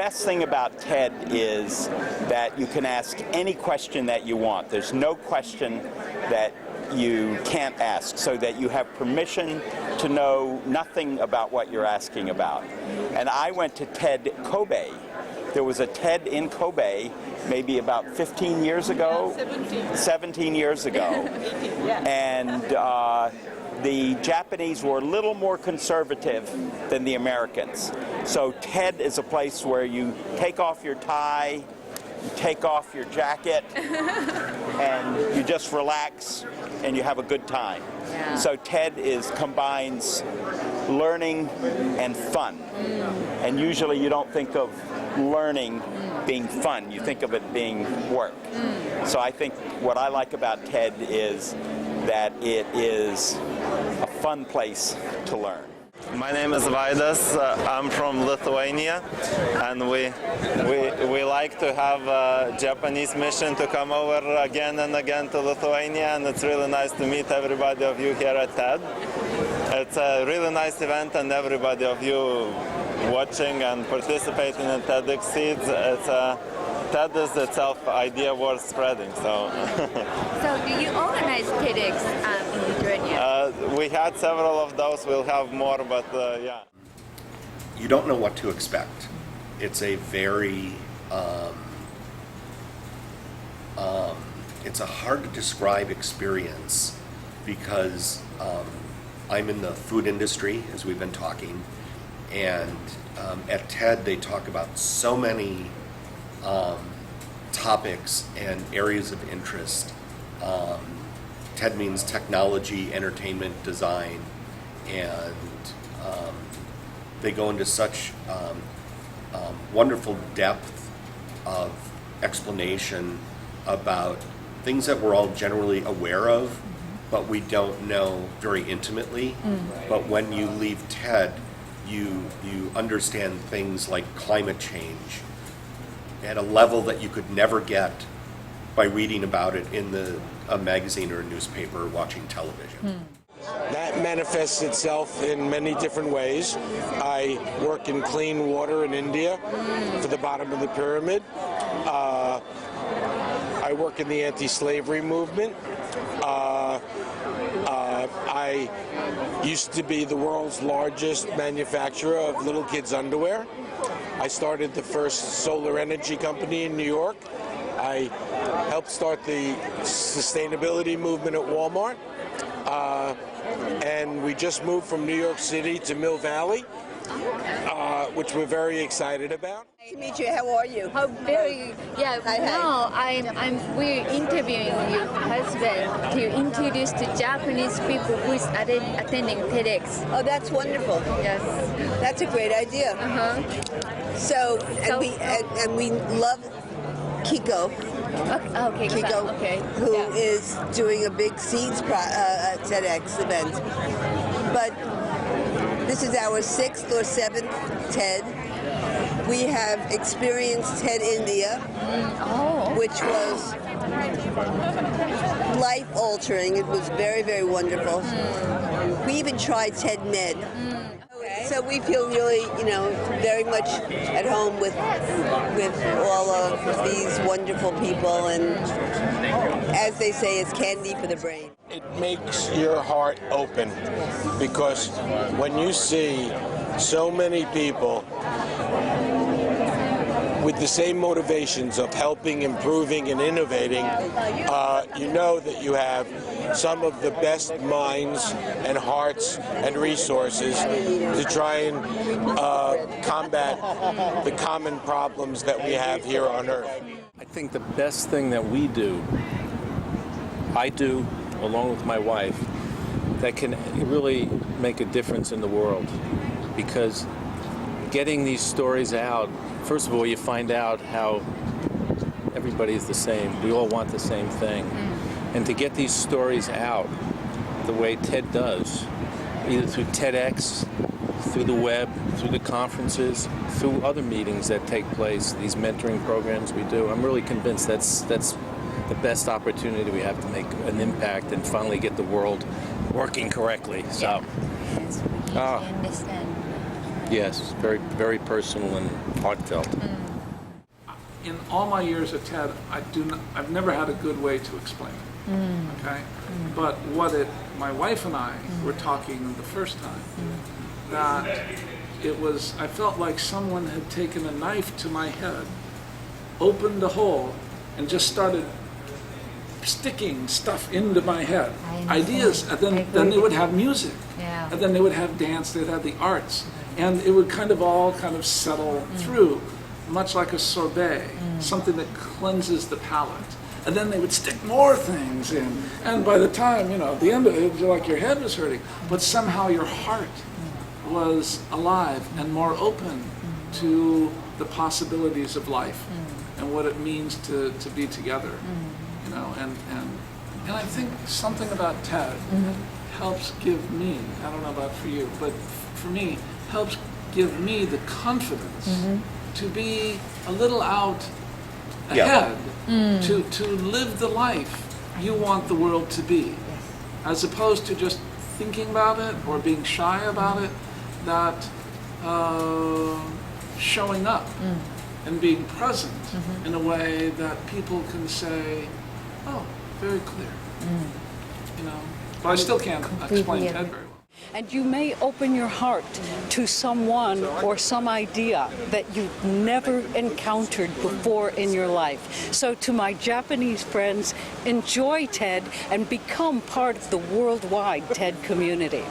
best thing about TED is that you can ask any question that you want. There's no question that you can't ask, so that you have permission to know nothing about what you're asking about. And I went to TED Kobe. There was a TED in Kobe maybe about 15 years ago. 17 years ago. And the Japanese were a little more conservative than the Americans. So TED is a place where you take off your tie, you take off your jacket, and you just relax and you have a good time. Yeah. So TED combines learning and fun. And usually you don't think of learning being fun, you think of it being work. So I think what I like about TED is that it is a fun place to learn. My name is Vaidas. I'm from Lithuania, and we like to have a Japanese mission to come over again and again to Lithuania, and it's really nice to meet everybody of you here at TED. It's a really nice event, and everybody of you watching and participating in TEDxSeeds, TED is itself idea worth spreading. So. So do you organize TEDx in Lithuania? We had several of those. We'll have more, but yeah. You don't know what to expect. It's a very, it's a hard to describe experience because I'm in the food industry, as we've been talking, and at TED they talk about so many topics and areas of interest. TED means technology, entertainment, design, and they go into such wonderful depth of explanation about things that we're all generally aware of, but we don't know very intimately. But when you leave TED, you understand things like climate change at a level that you could never get by reading about it in a magazine or a newspaper or watching television. That manifests itself in many different ways. I work in clean water in India for the bottom of the pyramid. I work in the anti-slavery movement. I used to be the world's largest manufacturer of little kids' underwear. I started the first solar energy company in New York. I helped start the sustainability movement at Walmart. And we just moved from New York City to Mill Valley, which we're very excited about. Nice to meet you. How are you? Oh, very, yeah. Now we're interviewing your husband to introduce to Japanese people who is attending TEDx. Oh, that's wonderful. Yes. That's a great idea. So we love Kiko. Okay. Kiko, okay. who is doing a big Seeds TEDx event. But this is our 6th or 7th TED. We have experienced TED India, which was life-altering. It was very, very wonderful. We even tried TED Med. So we feel really, very much at home with all of these wonderful people, and as they say, it's candy for the brain. It makes your heart open because when you see so many people with the same motivations of helping, improving, and innovating, you know that you have some of the best minds and hearts and resources to try and combat the common problems that we have here on Earth. I think the best thing that I do, along with my wife, that can really make a difference in the world, because getting these stories out, first of all, you find out how everybody is the same. We all want the same thing. And to get these stories out the way TED does, either through TEDx, through the web, through the conferences, through other meetings that take place, these mentoring programs we do, I'm really convinced that's the best opportunity we have to make an impact and finally get the world working correctly. So, Yes, we understand. Yes, very, very personal and heartfelt. In all my years at TED, I've never had a good way to explain it. Okay, but my wife and I were talking the first time that I felt like someone had taken a knife to my head, opened a hole, and just started sticking stuff into my head, ideas, and then they would have music, and then they would have dance, they'd have the arts, and it would all settle through, much like a sorbet, something that cleanses the palate. And then they would stick more things in, and by the time, at the end of it, like your head was hurting, but somehow your heart was alive and more open to the possibilities of life and what it means to be together. And I think something about TED helps give me, I don't know about for you, but for me, helps give me the confidence to be a little out ahead, to live the life you want the world to be, as opposed to just thinking about it or being shy about it, that showing up and being present in a way that people can say, oh, very clear. But I still can't explain TED very well. And you may open your heart to someone or some idea that you've never encountered before in your life. So to my Japanese friends, enjoy TED and become part of the worldwide TED community.